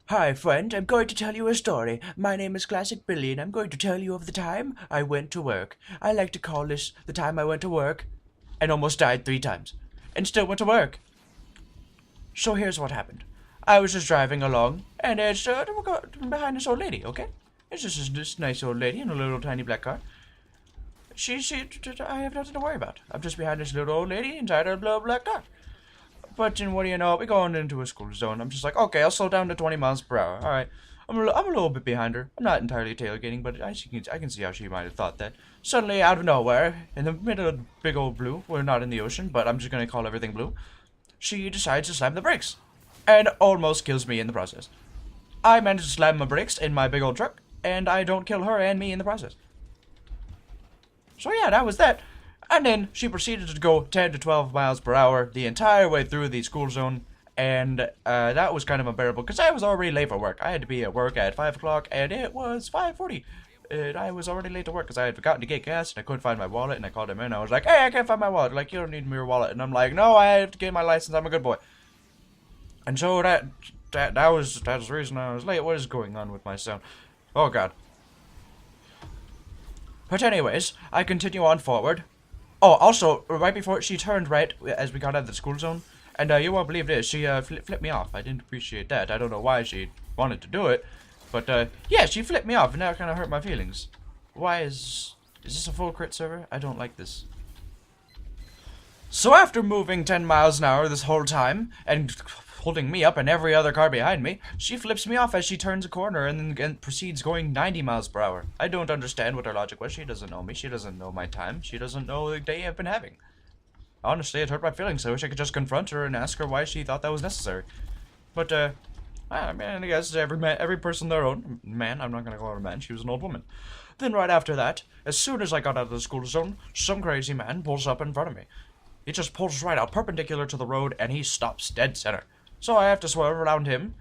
Hi, friend. I'm going to tell you a story. My name is Classic Billy, and I'm going to tell you of the time I went to work. I like to call this the time I went to work and almost died 3 times and still went to work. So here's what happened. I was just driving along, and it's behind this old lady, okay? It's just this nice old lady in a little tiny black car. I have nothing to worry about. I'm just behind this little old lady inside her little black car. But then what do you know? We're going into a school zone. I'm just like, okay, I'll slow down to 20 miles per hour. All right. I'm a little bit behind her. I'm not entirely tailgating, but I can see how she might have thought that. Suddenly, out of nowhere, in the middle of big old blue, we're not in the ocean, but I'm just going to call everything blue, she decides to slam the brakes. And almost kills me in the process. I managed to slam my brakes in my big old truck, and I don't kill her and me in the process. So yeah, that was that. And then she proceeded to go 10 to 12 miles per hour the entire way through the school zone. And that was kind of unbearable because I was already late for work. I had to be at work at 5 o'clock and it was 5:40. And I was already late to work because I had forgotten to get gas and I couldn't find my wallet. And I called him in. I was like, hey, I can't find my wallet. Like, you don't need your wallet. And I'm like, no, I have to get my license. I'm a good boy. And so that was the reason I was late. What is going on with my sound? Oh, God. But anyways, I continue on forward. Oh, also, right before she turned right as we got out of the school zone, and you won't believe this, she flipped me off. I didn't appreciate that. I don't know why she wanted to do it, but yeah, she flipped me off, and that kind of hurt my feelings. Why is this a full crit server? I don't like this. So after moving 10 miles an hour this whole time, and holding me up and every other car behind me, she flips me off as she turns a corner and then proceeds going 90 miles per hour. I don't understand what her logic was. She doesn't know me. She doesn't know my time. She doesn't know the day I've been having. Honestly, it hurt my feelings. I wish I could just confront her and ask her why she thought that was necessary. But, I guess every person their own. Man, I'm not gonna call her a man. She was an old woman. Then right after that, as soon as I got out of the school zone, some crazy man pulls up in front of me. He just pulls right out perpendicular to the road and he stops dead center. So I have to swerve around him,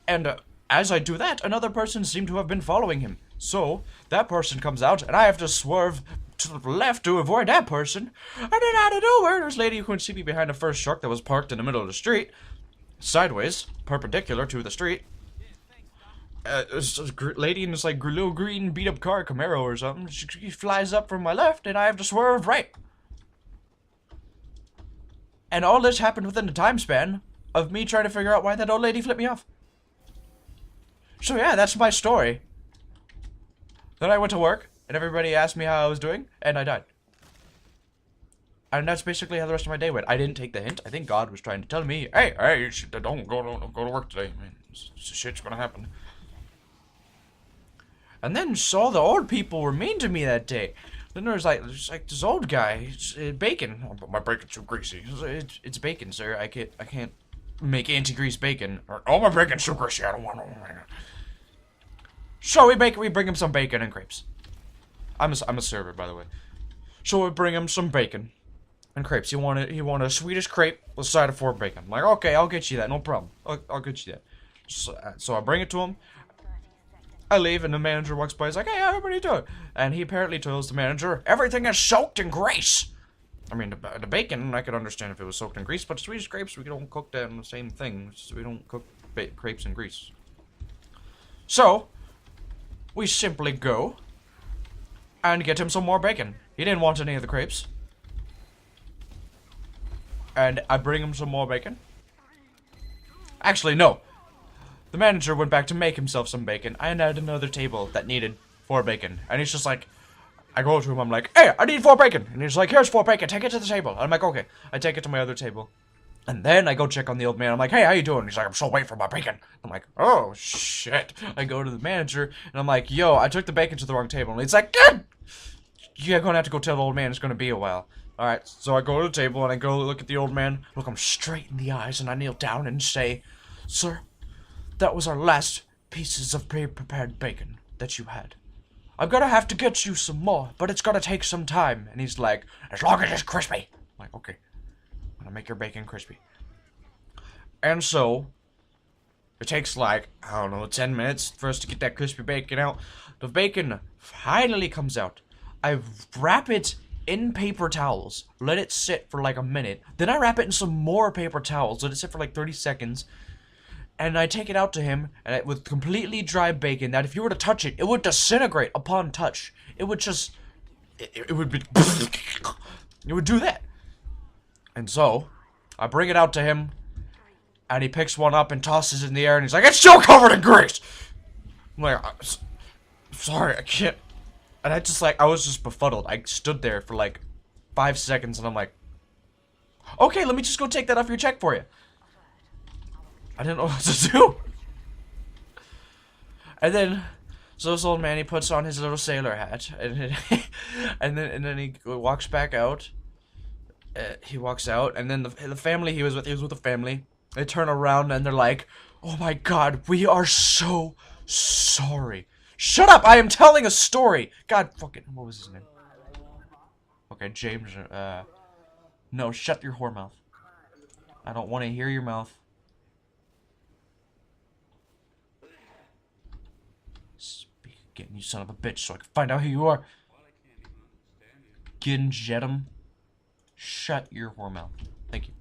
and as I do that, another person seemed to have been following him. So that person comes out, and I have to swerve to the left to avoid that person. And then out of nowhere, there's a lady who couldn't see me behind a first truck that was parked in the middle of the street, sideways, perpendicular to the street. There's a lady in this like little green beat-up car, Camaro or something. She flies up from my left, and I have to swerve right. And all this happened within the time span of me trying to figure out why that old lady flipped me off. So yeah, that's my story. Then I went to work, and everybody asked me how I was doing, and I died. And that's basically how the rest of my day went. I didn't take the hint. I think God was trying to tell me, hey, you should, don't go to work today. I mean, shit's gonna happen. And then saw the old people were mean to me that day. Then there's like this old guy, bacon. Oh, my bacon's too greasy. It's bacon, sir. I can't make anti-grease bacon. Oh, my bacon's too greasy. I don't want to. So we bring him some bacon and crepes. I'm a server, by the way. So we bring him some bacon and crepes. He wanted a Swedish crepe with a side of 4 bacon. I'm like, okay, I'll get you that. No problem. I'll get you that. So I bring it to him. I leave, and the manager walks by. He's like, hey, what are you doing? And he apparently tells the manager, everything is soaked in grease. I mean, the bacon, I could understand if it was soaked in grease, but Swedish crepes, we don't cook that in the same thing. We don't cook crepes in grease. So, we simply go and get him some more bacon. He didn't want any of the crepes. And I bring him some more bacon. Actually, no. The manager went back to make himself some bacon. I had another table that needed 4 bacon. And he's just like, I go to him, I'm like, hey, I need 4 bacon. And he's like, here's 4 bacon, take it to the table. And I'm like, okay. I take it to my other table. And then I go check on the old man. I'm like, hey, how you doing? He's like, I'm still waiting for my bacon. I'm like, oh, shit. I go to the manager, and I'm like, yo, I took the bacon to the wrong table. And he's like, good. You're going to have to go tell the old man it's going to be a while. All right, so I go to the table, and I go look at the old man, look him straight in the eyes, and I kneel down and say, sir, that was our last pieces of pre-prepared bacon that you had. I'm gonna have to get you some more, but it's gonna take some time. And he's like, as long as it's crispy. I'm like, okay. I'm gonna make your bacon crispy. And so, it takes like, I don't know, 10 minutes for us to get that crispy bacon out. The bacon finally comes out. I wrap it in paper towels, let it sit for like a minute. Then I wrap it in some more paper towels, let it sit for like 30 seconds. And I take it out to him, and with completely dry bacon, that if you were to touch it, it would disintegrate upon touch. It would just, it would be, it would do that. And so, I bring it out to him, and he picks one up and tosses it in the air, and he's like, "It's still covered in grease!" I'm like, "I'm sorry, I can't." And I was just befuddled. I stood there for like 5 seconds, and I'm like, "Okay, let me just go take that off your check for you." I didn't know what to do. And then, so this old man, he puts on his little sailor hat, and then he walks back out. He walks out, and then the family he was with a family. They turn around and they're like, "Oh my God, we are so sorry." Shut up! I am telling a story. God fucking, what was his name? Okay, James. No, shut your whore mouth. I don't want to hear your mouth. Speak again, you son of a bitch, so I can find out who you are. Ginjetum. Shut your whore mouth. Thank you.